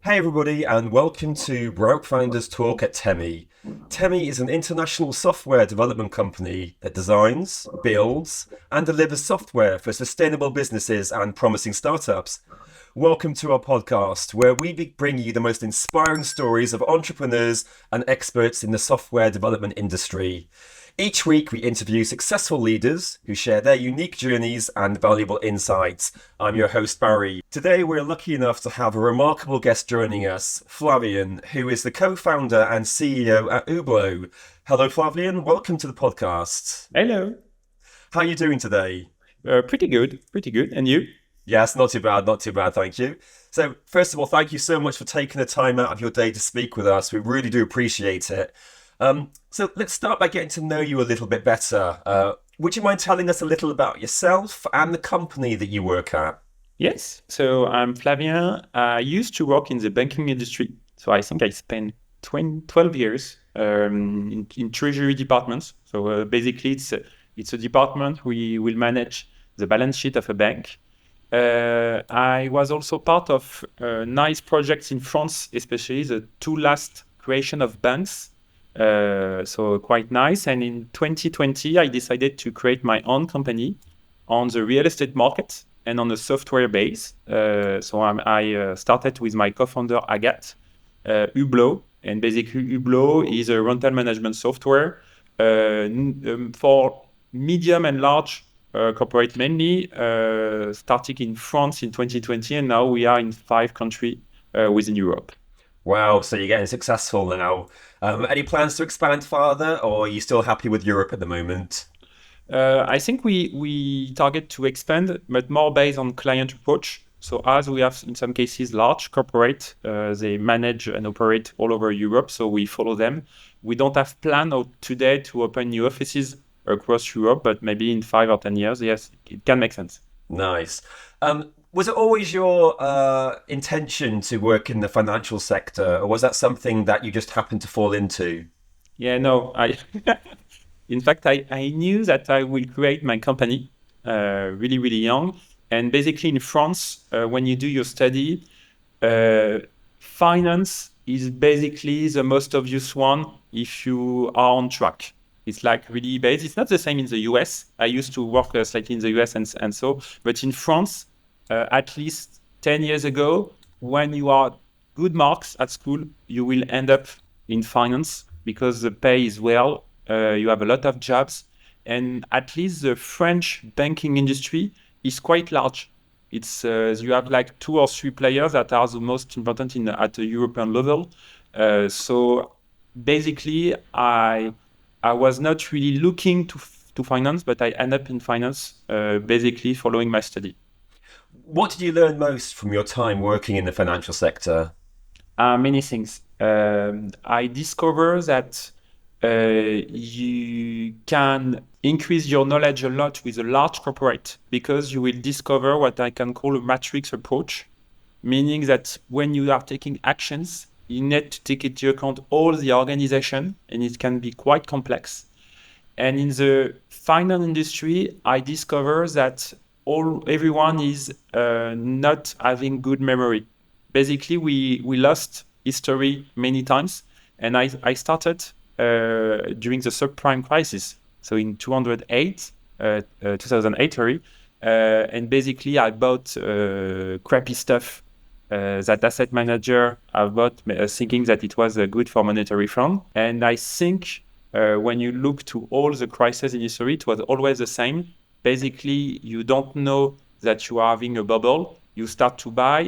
Hey everybody, and welcome to Broke Founders Talk at Temi. Temi is an international software development company that designs, builds, and delivers software for sustainable businesses and promising startups. Welcome to our podcast, where we bring you the most inspiring stories of entrepreneurs and experts in the software development industry. Each week, we interview successful leaders who share their unique journeys and valuable insights. I'm your host, Barry. Today, we're lucky enough to have a remarkable guest joining us, Flavien, who is the co-founder and CEO at Ublo. Hello, Flavien. Welcome to the podcast. Hello. How are you doing today? Pretty good. And you? Yes, not too bad, thank you. So, first of all, thank you so much for taking the time out of your day to speak with us. We really do appreciate it. So let's start by getting to know you a little bit better. Would you mind telling us a little about yourself and the company that you work at? Yes. So I'm Flavien. I used to work in the banking industry. So I think I spent 12 years in treasury departments. So basically, it's a department we will manage the balance sheet of a bank. I was also part of nice projects in France, especially the two last creation of banks. So quite nice. And in 2020, I decided to create my own company on the real estate market and on a software base. So I started with my co-founder, Agathe, Ublo. And basically, Ublo is a rental management software for medium and large corporate mainly, starting in France in 2020. And now we are in 5 countries within Europe. Wow, so you're getting successful now. Any plans to expand farther, or are you still happy with Europe at the moment? I think we target to expand, but more based on client approach. So as we have, in some cases, large corporate, they manage and operate all over Europe, so we follow them. We don't have plan today to open new offices across Europe, but maybe in 5 or 10 years, yes, it can make sense. Nice. Was it always your intention to work in the financial sector, or was that something that you just happened to fall into? Yeah, no, in fact, I knew that I will create my company really, really young. And basically in France, when you do your study, finance is basically the most obvious one if you are on track. It's like really based. It's not the same in the US. I used to work slightly in the US and so, but in France, at least 10 years ago, when you are good marks at school, you will end up in finance because the pay is well, you have a lot of jobs, and at least the French banking industry is quite large. It's you have like 2 or 3 players that are the most important at the European level. So basically, I was not really looking to finance, but I end up in finance, basically following my study. What did you learn most from your time working in the financial sector? Many things. I discover that you can increase your knowledge a lot with a large corporate because you will discover what I can call a matrix approach, meaning that when you are taking actions, you need to take into account all the organization, and it can be quite complex. And in the finance industry, I discover that everyone is not having good memory. Basically, we lost history many times, and I started during the subprime crisis, so in 2008, sorry, and basically I bought crappy stuff that asset manager I bought thinking that it was good for monetary fund. And I think when you look to all the crises in history, it was always the same. Basically, you don't know that you are having a bubble. You start to buy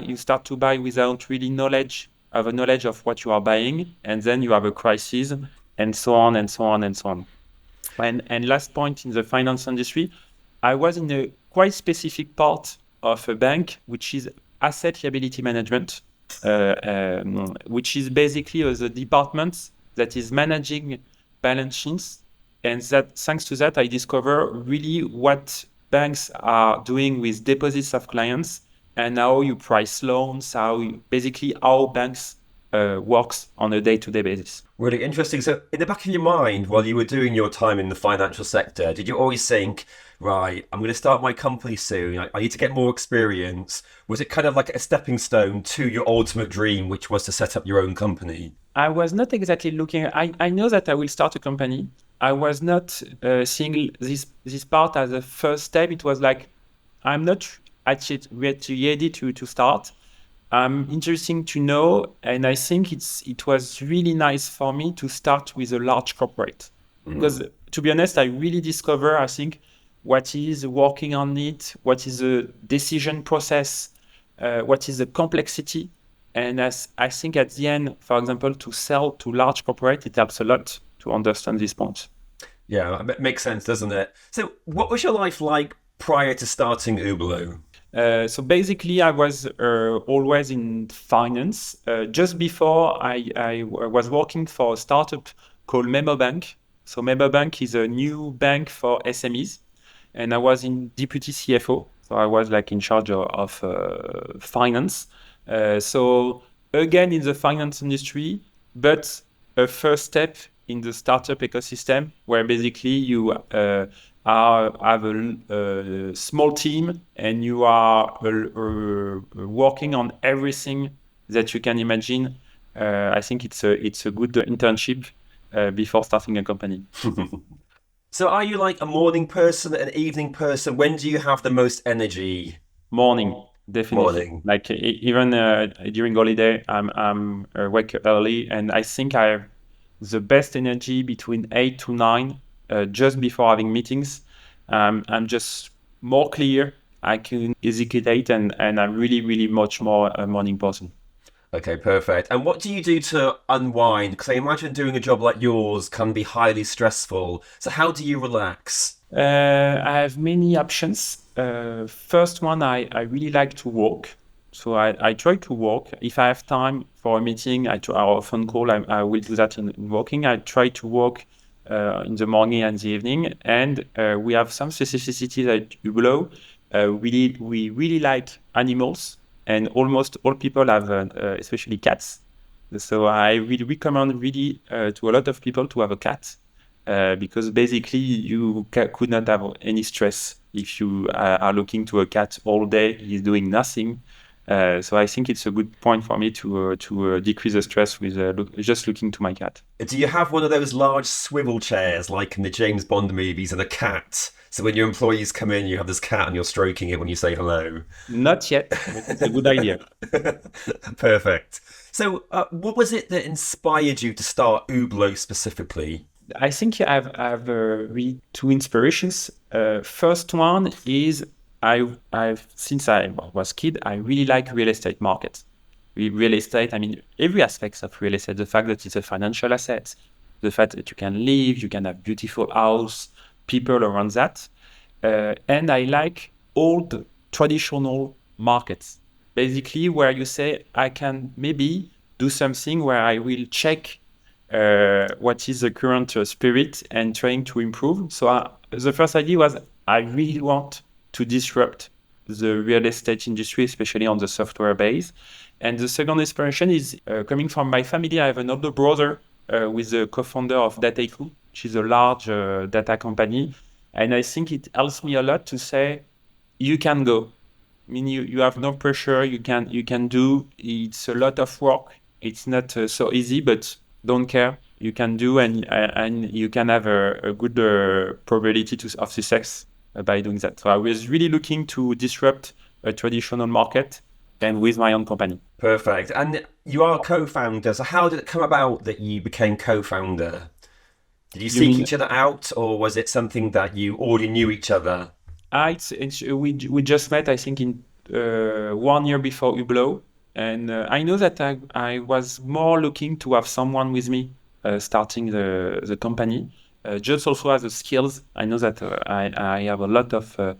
without really knowledge of what you are buying, and then you have a crisis, and so on and so on and so on. And last point in the finance industry, I was in a quite specific part of a bank, which is asset liability management, which is basically the department that is managing balance sheets. And that, thanks to that, I discover really what banks are doing with deposits of clients and how you price loans, how banks works on a day-to-day basis. Really interesting. So, in the back of your mind, while you were doing your time in the financial sector, did you always think, right, I'm going to start my company soon. I need to get more experience? Was it kind of like a stepping stone to your ultimate dream, which was to set up your own company? I was not exactly looking. I know that I will start a company. I was not seeing this part as a first step. It was like I'm not actually ready to start. Interesting to know, and I think it was really nice for me to start with a large corporate because, to be honest, I really discover I think what is working on it, what is the decision process, what is the complexity, and as I think at the end, for example, to sell to large corporate, it helps a lot to understand this point. Yeah, it makes sense, doesn't it? So, what was your life like prior to starting Hublot? So basically, I was always in finance. Just before, I was working for a startup called Memo Bank. So Memo Bank is a new bank for SMEs, and I was in deputy CFO. So I was like in charge of finance. So again, in the finance industry, but a first step in the startup ecosystem, where basically you have a small team and you are working on everything that you can imagine. I think it's a good internship before starting a company. So, are you like a morning person, an evening person? When do you have the most energy? Morning, definitely. Morning. Like even during holiday, I'm wake early, and I think I have the best energy between 8 to 9, just before having meetings. I'm just more clear. I can execute, and I'm really, really much more a morning person. Okay, perfect. And what do you do to unwind? Because I imagine doing a job like yours can be highly stressful. So, how do you relax? I have many options. First one, I really like to walk. So I try to walk. If I have time for a meeting, or a phone call, I will do that in walking. I try to walk in the morning and the evening. And we have some specificities at Hublot. We really like animals, and almost all people have, especially cats. So I really recommend really to a lot of people to have a cat because basically you could not have any stress if you are looking to a cat all day. He's doing nothing. So I think it's a good point for me to decrease the stress with just looking to my cat. Do you have one of those large swivel chairs like in the James Bond movies and a cat? So, when your employees come in, you have this cat and you're stroking it when you say hello. Not yet, but it's a good idea. Perfect. So, what was it that inspired you to start Hublot specifically? I think I've read two inspirations. First one is I've since I was kid, I really like real estate market. Real estate, I mean, every aspect of real estate, the fact that it's a financial asset, the fact that you can live, you can have beautiful house, people around that. And I like old traditional markets, basically where you say, I can maybe do something where I will check what is the current spirit and trying to improve. So the first idea was I really want to disrupt the real estate industry, especially on the software base. And the second inspiration is coming from my family. I have an older brother with the co-founder of Douetteau, which is a large data company. And I think it helps me a lot to say, you can go. I mean, you have no pressure. You can do. It's a lot of work. It's not so easy, but don't care. You can do, and you can have a good probability of success by doing that. So I was really looking to disrupt a traditional market, and with my own company. Perfect. And you are a co-founder. So, how did it come about that you became co-founder? Did you You seek mean each other out, or was it something that you already knew each other? we just met, I think, in 1 year before Hublot, and I know that I was more looking to have someone with me starting the company, just also as a skills. I know that I have a lot of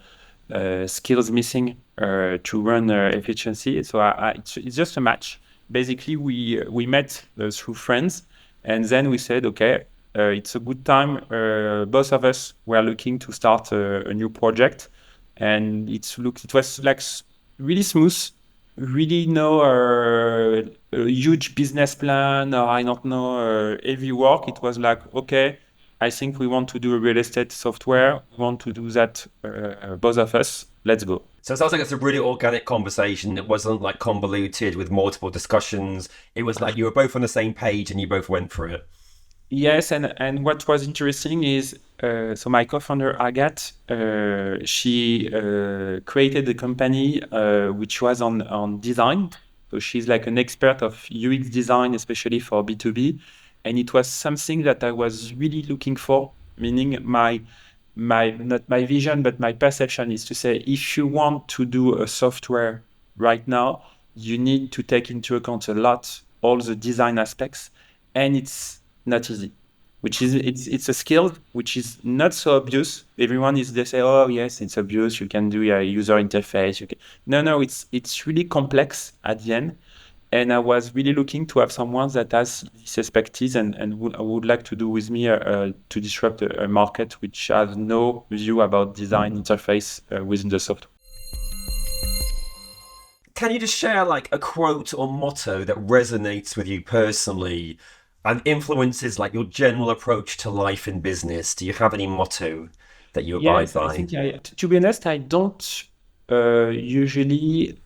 skills missing to run efficiency. So it's just a match. Basically, we met through friends, and then we said, okay, it's a good time. Both of us were looking to start a new project, and it was like really smooth. really know a huge business plan, or I don't know heavy work. It was like, okay, I think we want to do a real estate software. We want to do that, both of us. Let's go. So it sounds like it's a really organic conversation. It wasn't like convoluted with multiple discussions. It was like you were both on the same page and you both went for it. Yes, and what was interesting is so my co-founder Agathe, she created a company which was on design. So she's like an expert of UX design, especially for B2B, and it was something that I was really looking for. Meaning my not my vision, but my perception is to say, if you want to do a software right now, you need to take into account a lot all the design aspects, and it's not easy. Which is it's a skill which is not so obvious. Everyone is they say, oh yes, it's obvious. You can do a user interface. You can no, it's really complex at the end. And I was really looking to have someone that has this expertise and would like to do with me to disrupt a market which has no view about design interface within the software. Can you just share like a quote or motto that resonates with you personally and influences like your general approach to life and business? Do you have any motto that you abide Yes, I by? think to be honest, I don't usually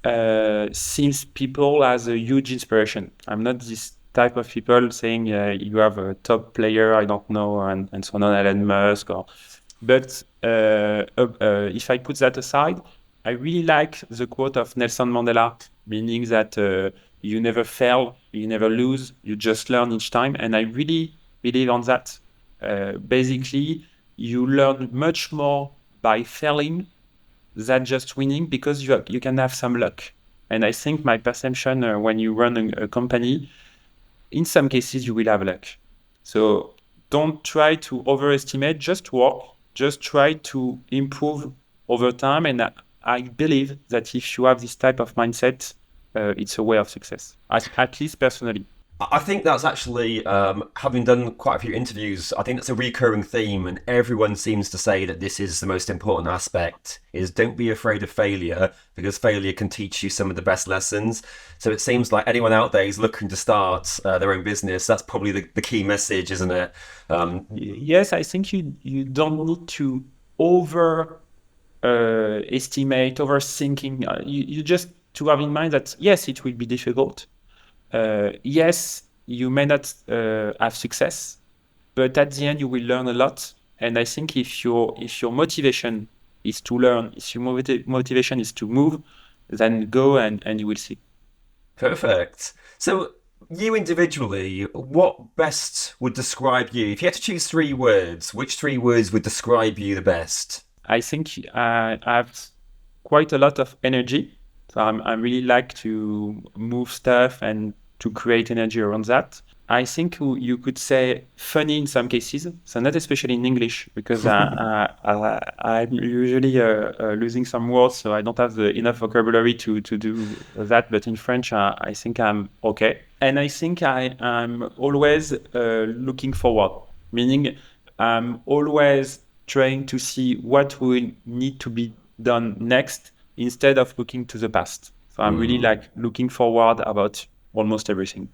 sees people as a huge inspiration. I'm not this type of people saying you have a top player, I don't know, and so on, Elon Musk. But if I put that aside, I really like the quote of Nelson Mandela, meaning that you never fail, you never lose, you just learn each time. And I really believe on that. Basically, you learn much more by failing than just winning because you can have some luck. And I think my perception when you run a company, in some cases you will have luck. So don't try to overestimate, just work, just try to improve over time. And I believe that if you have this type of mindset, it's a way of success, at least personally. I think that's actually, having done quite a few interviews, I think that's a recurring theme, and everyone seems to say that this is the most important aspect, is don't be afraid of failure, because failure can teach you some of the best lessons. So it seems like anyone out there is looking to start their own business. That's probably the key message, isn't it? Yes, I think you don't need to over estimate, overthinking. You just to have in mind that yes, it will be difficult. Yes, you may not have success, but at the end you will learn a lot. And I think if your motivation is to learn, if your motivation is to move, then go and you will see. Perfect. So, you individually, what best would describe you? If you had to choose 3 words, which 3 words would describe you the best? I think I have quite a lot of energy. So I really like to move stuff and to create energy around that. I think you could say funny in some cases, so not especially in English because I'm usually losing some words, so I don't have enough vocabulary to do that. But in French, I think I'm okay. And I think I'm always looking forward, meaning I'm always trying to see what will need to be done next instead of looking to the past. So I'm really like looking forward about almost everything.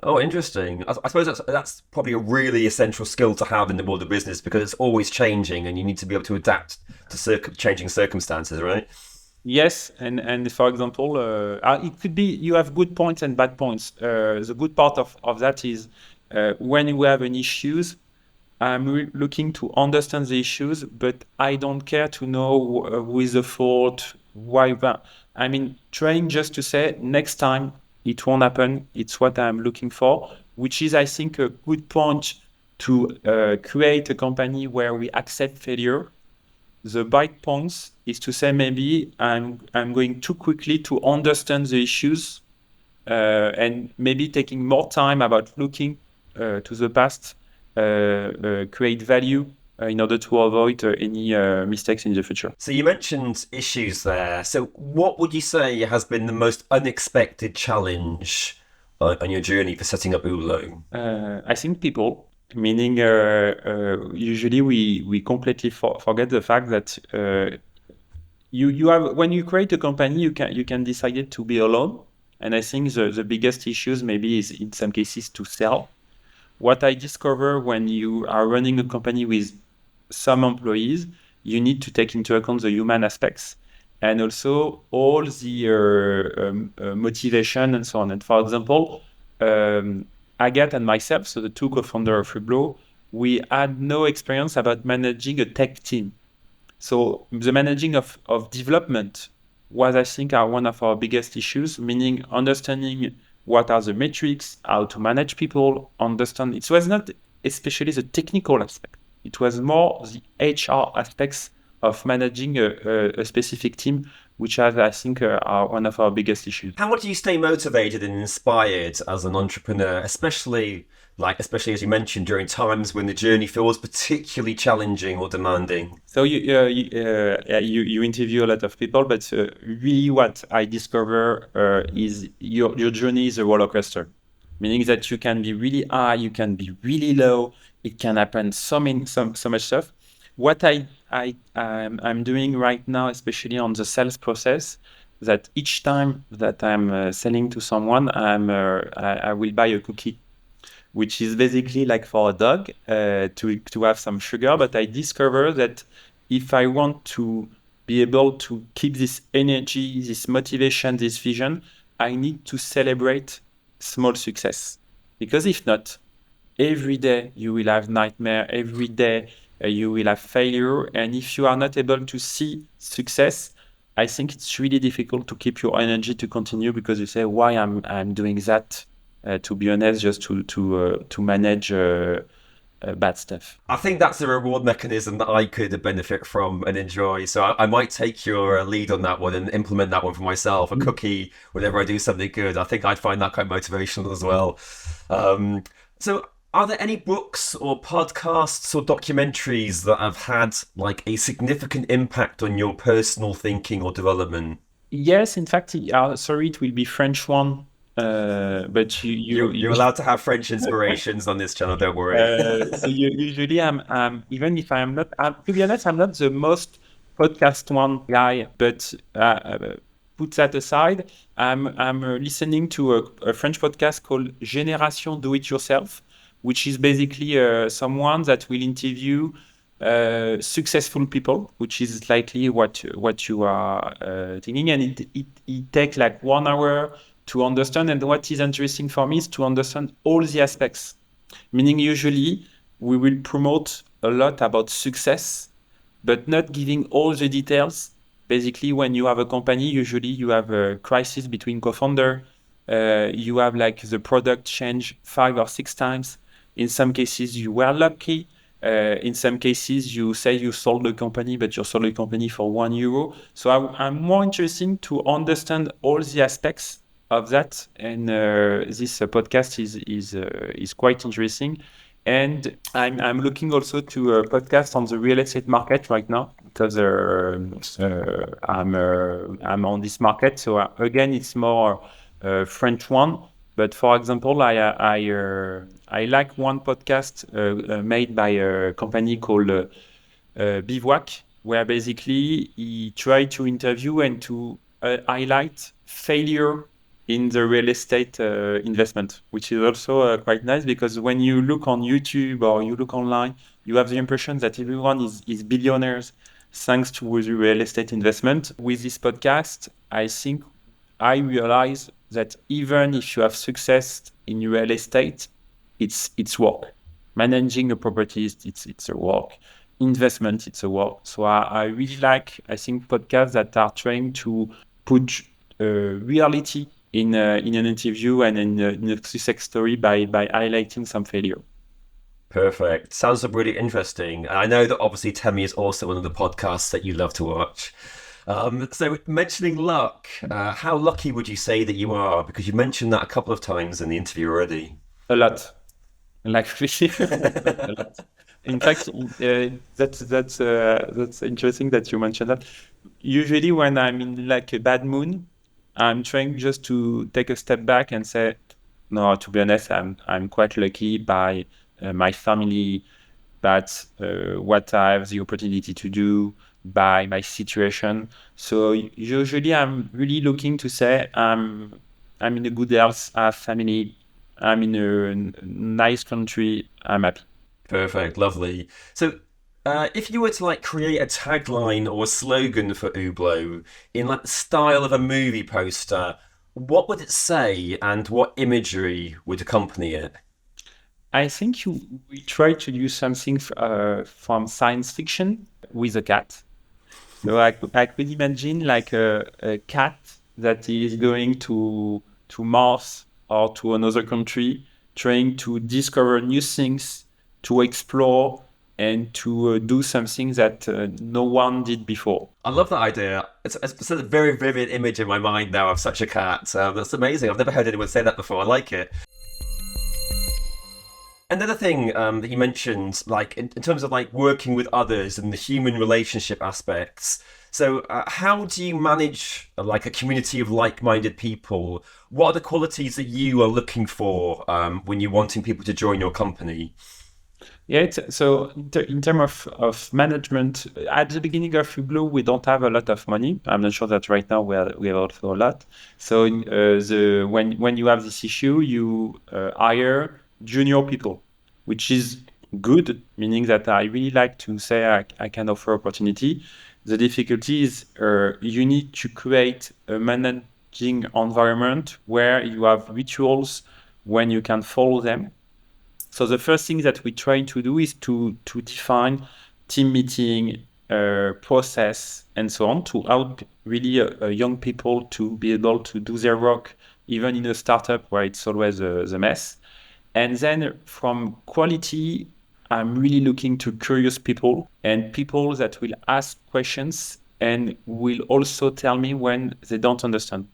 Oh, interesting. I suppose that's probably a really essential skill to have in the world of business because it's always changing and you need to be able to adapt to changing circumstances, right? Yes, and for example, it could be you have good points and bad points. The good part of that is when you have an issues, I'm looking to understand the issues, but I don't care to know who is the fault, why. I mean, trying just to say next time it won't happen. It's what I'm looking for, which is, I think, a good point to create a company where we accept failure. The bad points is to say maybe I'm going too quickly to understand the issues and maybe taking more time about looking to the past, create value in order to avoid any mistakes in the future. So you mentioned issues there. So what would you say has been the most unexpected challenge on your journey for setting up Ulo? I think people, meaning usually we completely forget the fact that you have, when you create a company, you can decide it to be alone. And I think the biggest issues maybe is in some cases to sell. What I discover when you are running a company with some employees, you need to take into account the human aspects and also all the motivation and so on. And for example, Agathe and myself, so the two co-founders of Hublot, we had no experience about managing a tech team. So the managing of development was, I think, one of our biggest issues, meaning understanding what are the metrics, how to manage people, understand. It was not especially the technical aspect. It was more the HR aspects of managing a specific team, which has, I think, are one of our biggest issues. How do you stay motivated and inspired as an entrepreneur, especially as you mentioned, during times when the journey feels particularly challenging or demanding? So you interview a lot of people, but really what I discover is your journey is a roller coaster, meaning that you can be really high, you can be really low. It can happen so much stuff. What I'm doing right now, especially on the sales process, that each time that I'm selling to someone, I will buy a cookie, which is basically like for a dog to have some sugar. But I discover that if I want to be able to keep this energy, this motivation, this vision, I need to celebrate small success. Because if not, every day you will have nightmare, every day you will have failure. And if you are not able to see success, I think it's really difficult to keep your energy to continue, because you say, why I'm doing that? To be honest, just to manage bad stuff. I think that's a reward mechanism that I could benefit from and enjoy. So I might take your lead on that one and implement that one for myself. A cookie whenever I do something good. I think I'd find that quite motivational as well. So are there any books or podcasts or documentaries that have had like a significant impact on your personal thinking or development? Yes, in fact, sorry, it will be French one. But You're allowed to have French inspirations on this channel, don't worry. So usually I'm even if I'm not, to be honest, I'm not the most podcast one guy, but put that aside, I'm listening to a French podcast called Génération Do It Yourself, which is basically someone that will interview successful people, which is slightly what you are thinking, and it takes like 1 hour to understand. And what is interesting for me is to understand all the aspects. Meaning, usually we will promote a lot about success, but not giving all the details. Basically, when you have a company, usually you have a crisis between co-founder. You have like the product change 5 or 6 times. In some cases, you were lucky. In some cases, you say you sold the company, but you sold the company for €1. So I'm more interested to understand all the aspects of that, and this podcast is quite interesting. And I'm looking also to a podcast on the real estate market right now, because I'm on this market. So again, it's more French one. But for example, I like one podcast made by a company called Bivouac, where basically he tried to interview and to highlight failure in the real estate investment, which is also quite nice, because when you look on YouTube or you look online, you have the impression that everyone is billionaires thanks to the real estate investment. With this podcast, I think I realize that even if you have success in real estate, it's work. Managing a property, it's a work. Investment, it's a work. So I really like, I think, podcasts that are trying to put reality in an interview and in a success story by highlighting some failure. Perfect. Sounds really interesting. I know that obviously Temi is also one of the podcasts that you love to watch. So mentioning luck, how lucky would you say that you are? Because you mentioned that a couple of times in the interview already. A lot. Like a lot. In fact, that's interesting that you mentioned that. Usually when I'm in like a bad mood, I'm trying just to take a step back and say, no, to be honest, I'm quite lucky by my family, but what I have the opportunity to do, by my situation. So usually I'm really looking to say I'm in a good health, I have family, I'm in a nice country, I'm happy. Perfect, lovely. So, if you were to like create a tagline or a slogan for Hublot in like the style of a movie poster, what would it say, and what imagery would accompany it? I think we try to use something from science fiction with a cat. So I could imagine like a cat that is going to Mars or to another country, trying to discover new things, to explore, and to do something that no one did before. I love that idea. It's a very vivid image in my mind now of such a cat. That's amazing. I've never heard anyone say that before. I like it. Another thing that you mentioned, like in terms of like working with others and the human relationship aspects. So, how do you manage like a community of like-minded people? What are the qualities that you are looking for when you're wanting people to join your company? Yeah, so in terms of management, at the beginning of Hublot, we don't have a lot of money. I'm not sure that right now we have also a lot. So when you have this issue, you hire junior people, which is good, meaning that I really like to say I can offer opportunity. The difficulty is you need to create a managing environment where you have rituals when you can follow them. So the first thing that we try to do is to define team meeting, process, and so on to help really young people to be able to do their work, even in a startup where it's always the mess. And then from quality, I'm really looking to curious people and people that will ask questions and will also tell me when they don't understand.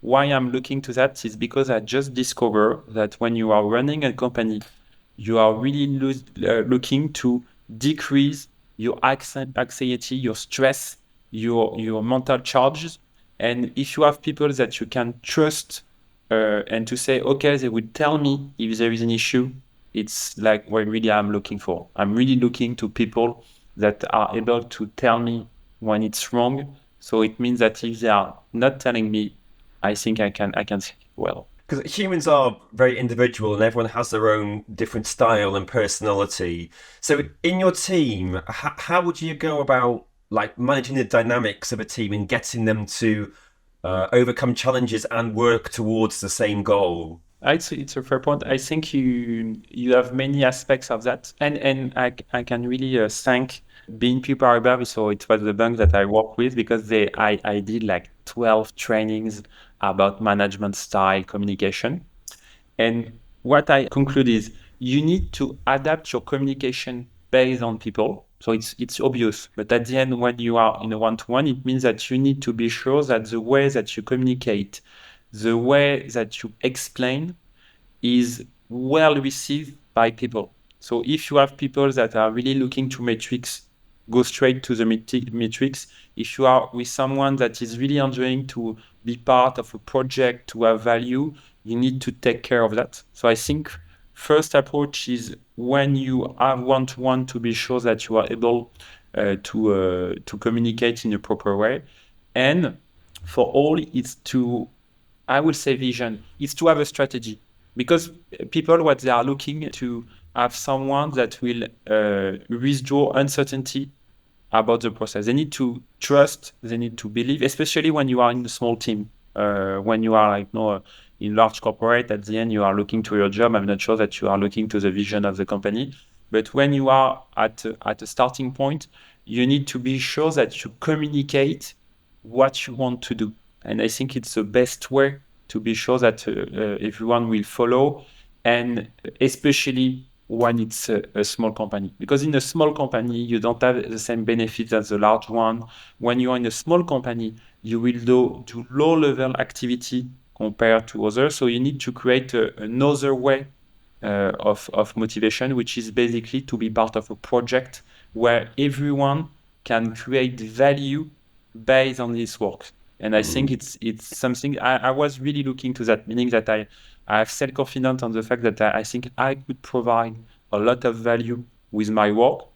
Why I'm looking to that is because I just discovered that when you are running a company, you are really looking to decrease your anxiety, your stress, your mental charges. And if you have people that you can trust and to say, okay, they will tell me if there is an issue, it's like what really I'm looking for. I'm really looking to people that are able to tell me when it's wrong. So it means that if they are not telling me, I think I can see well. Because humans are very individual and everyone has their own different style and personality. So, in your team, how would you go about like managing the dynamics of a team and getting them to overcome challenges and work towards the same goal? It's a fair point. I think you have many aspects of that, and I can really thank BNP Paribas. So it was the bank that I work with because I did like 12 trainings about management style communication. And what I conclude is you need to adapt your communication based on people. So it's obvious, but at the end, when you are in a one-to-one, it means that you need to be sure that the way that you communicate, the way that you explain is well received by people. So if you have people that are really looking to metrics, go straight to the metrics. If you are with someone that is really enjoying to be part of a project, to have value, you need to take care of that. So I think first approach is when you have one-to-one to be sure that you are able to communicate in a proper way. And for all, it's to, I would say vision, is to have a strategy because people, what they are looking to have someone that will withdraw uncertainty about the process. They need to trust, they need to believe, especially when you are in a small team. When you are like no in large corporate, at the end you are looking to your job. I'm not sure that you are looking to the vision of the company. But when you are at a starting point, you need to be sure that you communicate what you want to do. And I think it's the best way to be sure that everyone will follow, and especially when it's a small company. Because in a small company, you don't have the same benefits as a large one. When you are in a small company, you will do low-level activity compared to others. So you need to create another way of motivation, which is basically to be part of a project where everyone can create value based on this work. And I think it's something I was really looking to that, meaning that I have self-confidence on the fact that I think I could provide a lot of value with my work.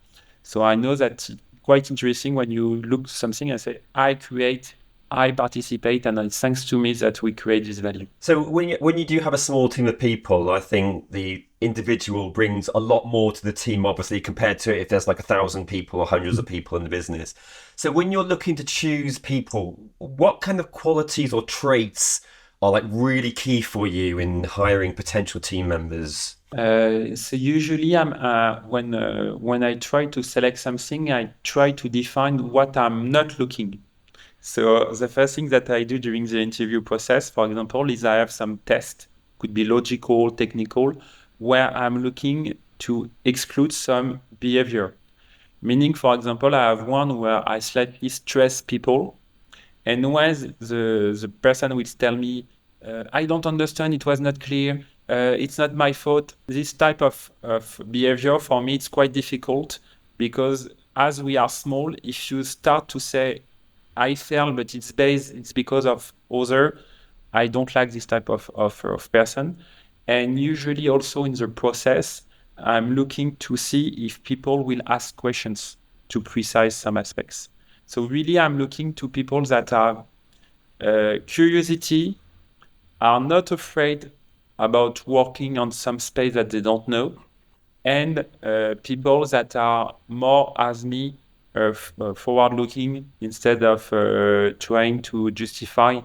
So I know that quite interesting when you look something and say, I create, I participate, and it's thanks to me that we create this value. So when you do have a small team of people, I think the individual brings a lot more to the team, obviously, compared to if there's like 1,000 people or hundreds of people in the business. So when you're looking to choose people, what kind of qualities or traits are like really key for you in hiring potential team members? So usually, when I try to select something, I try to define what I'm not looking. So the first thing that I do during the interview process, for example, is I have some test, could be logical, technical, where I'm looking to exclude some behavior. Meaning, for example, I have one where I slightly stress people, and when the person will tell me, I don't understand, it was not clear, it's not my fault. This type of behavior, for me, it's quite difficult because as we are small, if you start to say, I fail, but it's because of other, I don't like this type of person. And usually also in the process, I'm looking to see if people will ask questions to precise some aspects. So really, I'm looking to people that are curiosity, are not afraid about working on some space that they don't know, and people that are more as me, forward-looking instead of trying to justify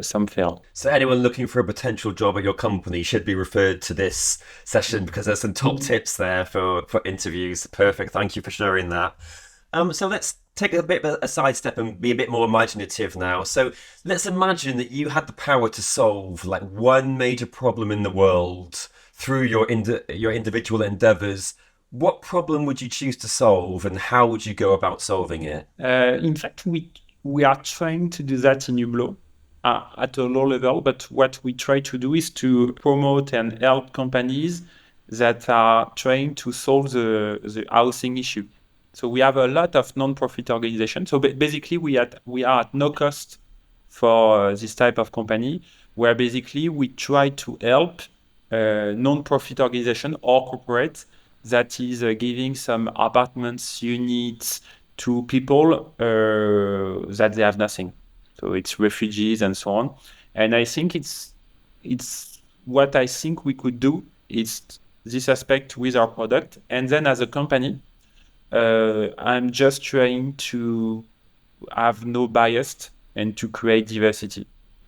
some fail. So anyone looking for a potential job at your company should be referred to this session because there's some top tips there for interviews. Perfect. Thank you for sharing that. So let's take a bit of a sidestep and be a bit more imaginative now. So let's imagine that you had the power to solve like one major problem in the world through your individual endeavors. What problem would you choose to solve, and how would you go about solving it? In fact, we are trying to do that in Hublot at a low level, but what we try to do is to promote and help companies that are trying to solve the housing issue. So we have a lot of non-profit organizations. So basically, we are at no cost for this type of company, where basically we try to help non-profit organization or corporate that is giving some apartments, units to people that they have nothing. So it's refugees and so on. And I think it's what I think we could do is this aspect with our product. And then as a company, I'm just trying to have no bias and to create diversity.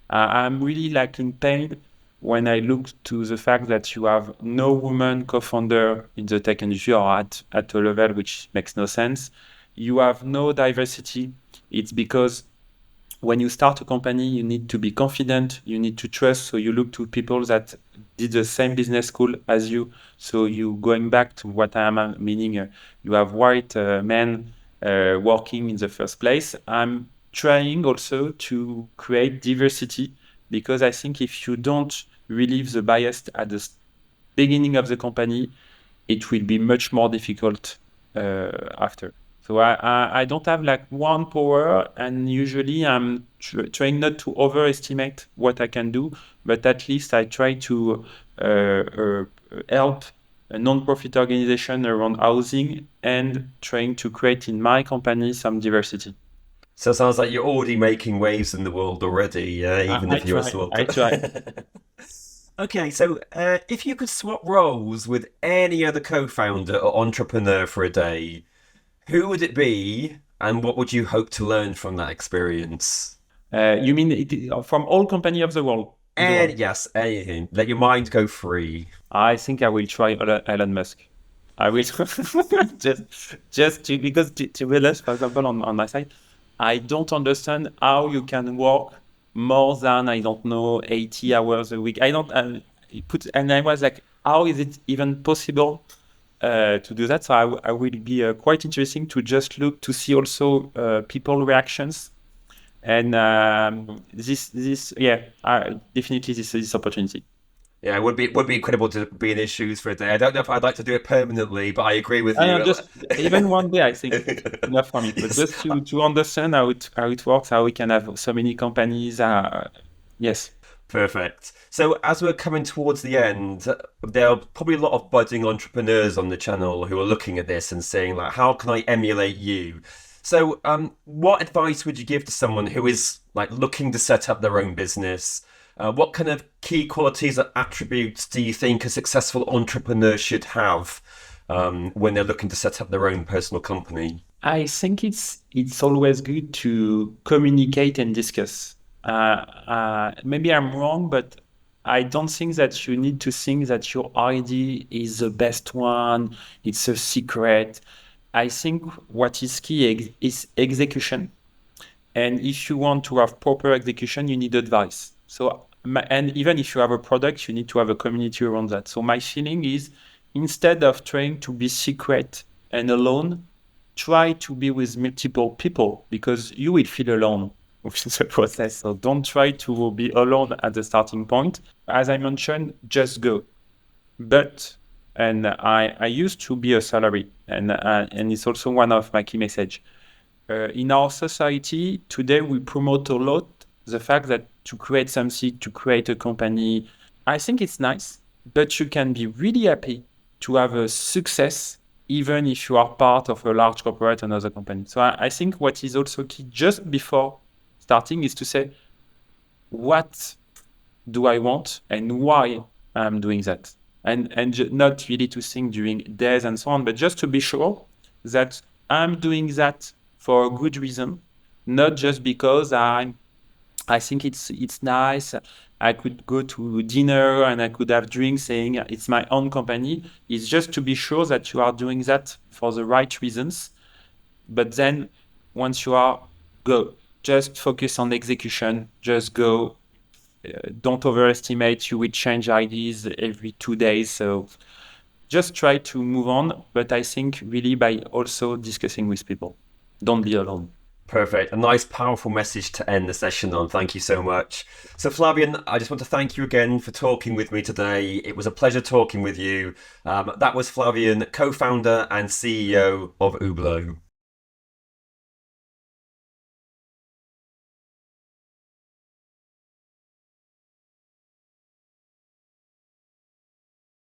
I'm really like in pain when I look to the fact that you have no woman co-founder in the tech industry or at a level which makes no sense. You have no diversity. It's because when you start a company, you need to be confident, you need to trust. So you look to people that did the same business school as you. So you going back to what I am meaning, you have white men working in the first place. I'm trying also to create diversity because I think if you don't relieve the bias at the beginning of the company, it will be much more difficult after. So I don't have like one power, and usually I'm trying not to overestimate what I can do, but at least I try to help a non-profit organization around housing and trying to create in my company some diversity. So it sounds like you're already making waves in the world already, even if you're a small. I try. Okay, so if you could swap roles with any other co-founder or entrepreneur for a day, who would it be, and what would you hope to learn from that experience? You mean from all company of the world? And yes, anything. Let your mind go free. I think I will try Elon Musk. I will just to, because to be honest, for example, on my side, I don't understand how you can work more than, I don't know, 80 hours a week. I don't and I was like, how is it even possible to do that? So I will be quite interesting to just look to see also people reactions. And definitely this opportunity. Yeah, it would be incredible to be in his shoes for a day. I don't know if I'd like to do it permanently, but I agree with you. Just even one day, I think enough for me. But just to understand how it works, how we can have so many companies. Yes. Perfect. So, as we're coming towards the end, there are probably a lot of budding entrepreneurs on the channel who are looking at this and saying, like, how can I emulate you? So, what advice would you give to someone who is like looking to set up their own business? What kind of key qualities or attributes do you think a successful entrepreneur should have when they're looking to set up their own personal company? I think it's always good to communicate and discuss. Maybe I'm wrong, but I don't think that you need to think that your idea is the best one. It's a secret. I think what is key is execution. And if you want to have proper execution, you need advice. And even if you have a product, you need to have a community around that. So my feeling is, instead of trying to be secret and alone, try to be with multiple people, because you will feel alone within the process. So don't try to be alone at the starting point. As I mentioned, just go. And I used to be a salary, and it's also one of my key message. In our society today, we promote a lot the fact that to create something, to create a company, I think it's nice, but you can be really happy to have a success even if you are part of a large corporate and other company. So I think what is also key just before starting is to say, what do I want and why I'm doing that? And not really to think during days and so on, but just to be sure that I'm doing that for a good reason, not just because I think it's nice. I could go to dinner and I could have drinks saying it's my own company. It's just to be sure that you are doing that for the right reasons. But then once you are, go. Just focus on execution. Just go. Don't overestimate. You will change ideas every 2 days. So just try to move on. But I think really by also discussing with people. Don't be alone. Perfect. A nice, powerful message to end the session on. Thank you so much. So, Flavien, I just want to thank you again for talking with me today. It was a pleasure talking with you. That was Flavien, co-founder and CEO of Hublot.